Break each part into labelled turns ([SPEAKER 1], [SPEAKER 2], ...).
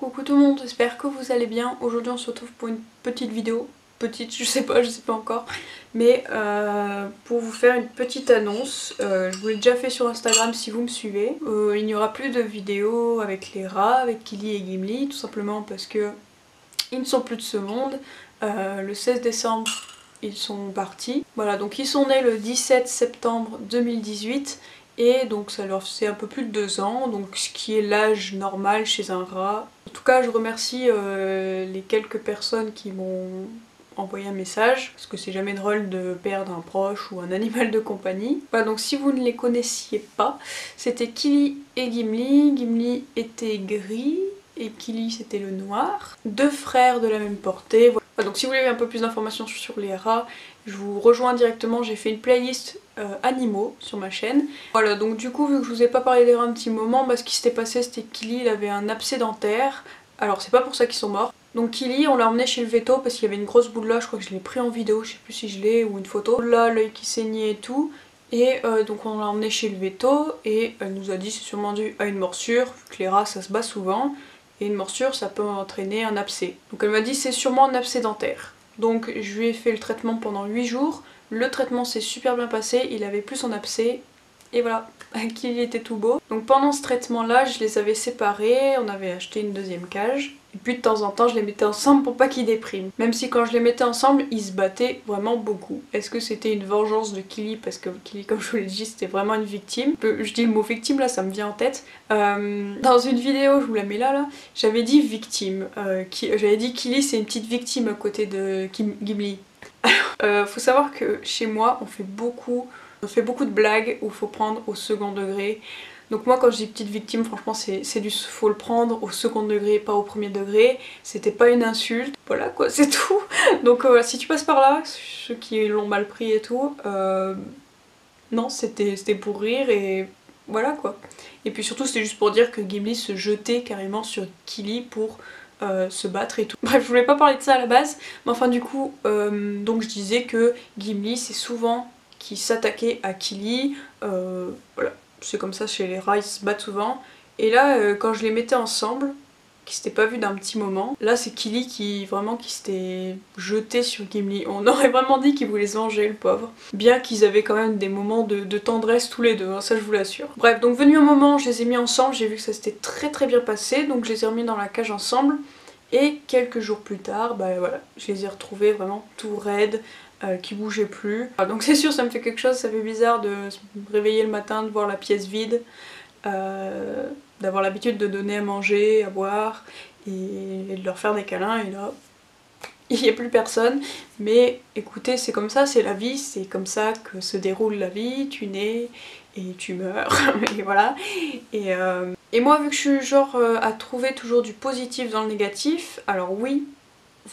[SPEAKER 1] Coucou tout le monde, j'espère que vous allez bien. Aujourd'hui on se retrouve pour une petite vidéo. Petite, je sais pas encore. Mais pour vous faire une petite annonce. Je vous l'ai déjà fait sur Instagram si vous me suivez. Il n'y aura plus de vidéos avec les rats, avec Kili et Gimli. Tout simplement parce que ils ne sont plus de ce monde. Le 16 décembre ils sont partis. Voilà, donc ils sont nés le 17 septembre 2018. Et donc ça leur fait un peu plus de 2 ans, donc ce qui est l'âge normal chez un rat. En tout cas je remercie les quelques personnes qui m'ont envoyé un message, parce que c'est jamais drôle de perdre un proche ou un animal de compagnie. Voilà, donc si vous ne les connaissiez pas, c'était Kili et Gimli. Gimli était gris et Kili c'était le noir. Deux frères de la même portée. Voilà, donc si vous voulez un peu plus d'informations sur les rats, je vous rejoins directement, j'ai fait une playlist animaux sur ma chaîne. Voilà, donc du coup vu que je vous ai pas parlé des rats un petit moment, ce qui s'était passé c'était que Kili il avait un abcès dentaire. Alors c'est pas pour ça qu'ils sont morts. Donc Kili on l'a emmené chez le veto parce qu'il y avait une grosse boule là, je crois que je l'ai pris en vidéo, je sais plus si je l'ai ou une photo. Là l'œil qui saignait et tout. Et donc on l'a emmené chez le veto et elle nous a dit c'est sûrement dû à une morsure, vu que les rats ça se bat souvent. Et une morsure ça peut entraîner un abcès. Donc elle m'a dit c'est sûrement un abcès dentaire. Donc je lui ai fait le traitement pendant 8 jours. Le traitement s'est super bien passé, il avait plus son abcès. Et voilà, qu'il était tout beau. Donc pendant ce traitement là, je les avais séparés, on avait acheté une deuxième cage. Et puis de temps en temps, je les mettais ensemble pour pas qu'ils dépriment. Même si quand je les mettais ensemble, ils se battaient vraiment beaucoup. Est-ce que c'était une vengeance de Kili? Parce que Kili, comme je vous l'ai dit, c'était vraiment une victime. Je dis le mot victime là, ça me vient en tête. Dans une vidéo, je vous la mets là, j'avais dit victime. J'avais dit Kili c'est une petite victime à côté de Gimli. Alors, faut savoir que chez moi, on fait beaucoup de blagues où il faut prendre au second degré. Donc moi quand je dis petite victime, franchement faut le prendre au second degré, pas au premier degré. C'était pas une insulte, voilà quoi, c'est tout. Donc voilà, si tu passes par là, ceux qui l'ont mal pris et tout, non c'était pour rire et voilà quoi. Et puis surtout c'était juste pour dire que Gimli se jetait carrément sur Kili pour se battre et tout. Bref, je voulais pas parler de ça à la base, mais enfin du coup, donc je disais que Gimli c'est souvent qui s'attaquait à Kili, voilà, c'est comme ça chez les rats, ils se battent souvent. Et là, quand je les mettais ensemble, qui s'étaient pas vus d'un petit moment, là c'est Kili qui s'était jeté sur Gimli. On aurait vraiment dit qu'il voulait se venger, le pauvre. Bien qu'ils avaient quand même des moments de tendresse tous les deux, hein, ça je vous l'assure. Bref, donc venu un moment, je les ai mis ensemble, j'ai vu que ça s'était très bien passé, donc je les ai remis dans la cage ensemble. Et quelques jours plus tard, voilà, je les ai retrouvés vraiment tout raides, qui bougeaient plus. Donc c'est sûr ça me fait quelque chose, ça fait bizarre de se réveiller le matin, de voir la pièce vide, d'avoir l'habitude de donner à manger, à boire et de leur faire des câlins et là il n'y a plus personne. Mais écoutez, c'est comme ça, c'est la vie, c'est comme ça que se déroule la vie, tu nais et tu meurs et voilà. Et moi vu que je suis genre à trouver toujours du positif dans le négatif, alors oui,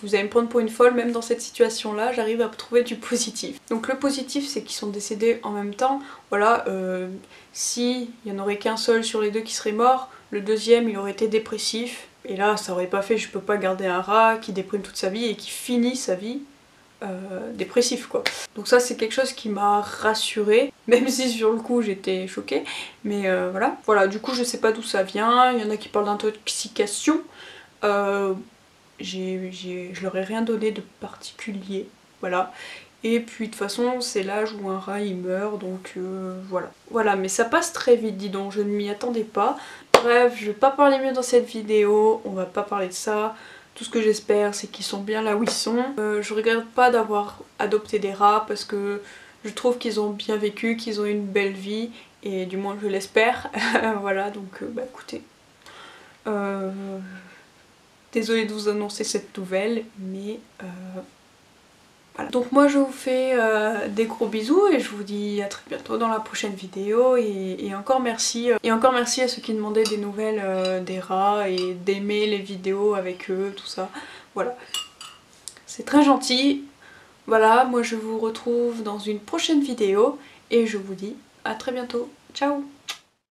[SPEAKER 1] vous allez me prendre pour une folle, même dans cette situation là j'arrive à trouver du positif. Donc le positif c'est qu'ils sont décédés en même temps. Voilà, si il n'y en aurait qu'un seul sur les deux qui serait mort, le deuxième il aurait été dépressif. Et là ça aurait pas fait, je peux pas garder un rat qui déprime toute sa vie et qui finit sa vie dépressif quoi. Donc ça c'est quelque chose qui m'a rassurée, même si sur le coup j'étais choquée. Mais voilà. Voilà, du coup je sais pas d'où ça vient, il y en a qui parlent d'intoxication. Je leur ai rien donné de particulier, voilà. Et puis de toute façon c'est l'âge où un rat il meurt, donc voilà. Voilà, mais ça passe très vite, dis donc, je ne m'y attendais pas. Bref, je vais pas parler mieux dans cette vidéo, on va pas parler de ça. Tout ce que j'espère c'est qu'ils sont bien là où ils sont. Je regrette pas d'avoir adopté des rats parce que je trouve qu'ils ont bien vécu, qu'ils ont eu une belle vie, et du moins je l'espère. Voilà, donc écoutez. Désolée de vous annoncer cette nouvelle, mais voilà. Donc moi je vous fais des gros bisous et je vous dis à très bientôt dans la prochaine vidéo. Et encore merci. Et encore merci à ceux qui demandaient des nouvelles des rats et d'aimer les vidéos avec eux, tout ça. Voilà. C'est très gentil. Voilà, moi je vous retrouve dans une prochaine vidéo et je vous dis à très bientôt. Ciao!